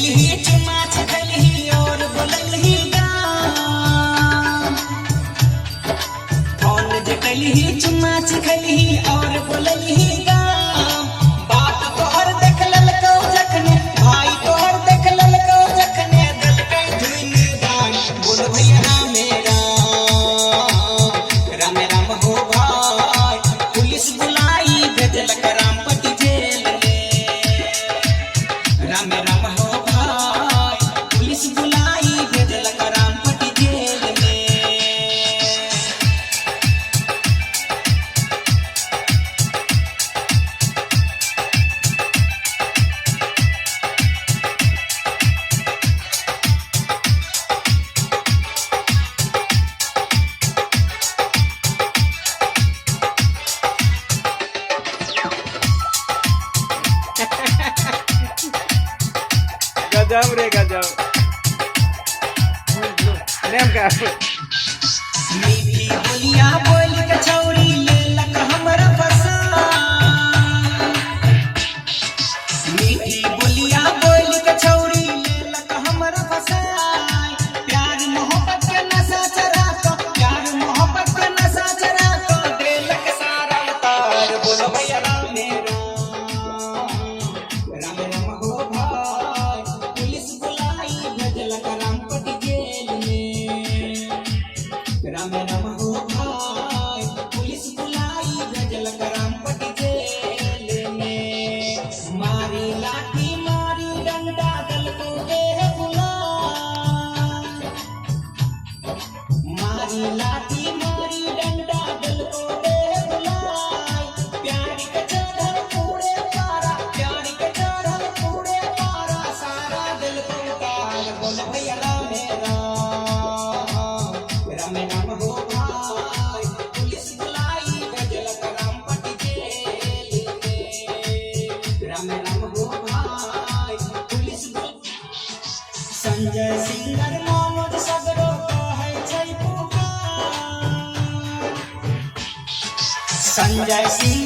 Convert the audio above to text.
कैलही चुमा छकलही और बोललही गाम। फोन जे कैलही चुमा छकलही और बोललही गाम। बात तोहर देख ललकौ जखने भाई तोहर देख ललकौ जखने दलकै धुन दान। बोल भैया रामे राम राम हो भाई पुलिस बुलाई भेजलक रामपटी जेल में। राम राम हो भाई पुलिस बुलाई भेजलक रामपटी जेल में। गजब रे गजब। नेम का मीठी बोलिया बोल के छौरी लेलक हमरा फसा। मीठी बोलिया बोल के छौरी लेलक हमरा फसा। प्यार मोहब्बत के नशा चढ़ा को प्यार मोहब्बत के नशा चढ़ा को देलक सारा उतार। बोलो भैया राम राम राम हो भाई पुलिस बुलाई भेजलक रामपटी जेल में। राम राम हो भाई पुलिस बुलाई भेजलक रामपटी जेल में। मारी लाठी मारी डंडा दलको देह बुलाई। मारी लाठी मारी डंडा दलको देह बुलाई। प्यार के चढ़ल पूरे पारा प्यार के चढ़ल पूरे पारा सारा दिल को उतार। बोल भैया राम राम हो भाई पुलिस बुलाई भेजलक रामपटी जेल में। राम हो भाई पुलिस संजय सिंगर मोहम्मद सगरो कहै छै पुकार। संजय सिंह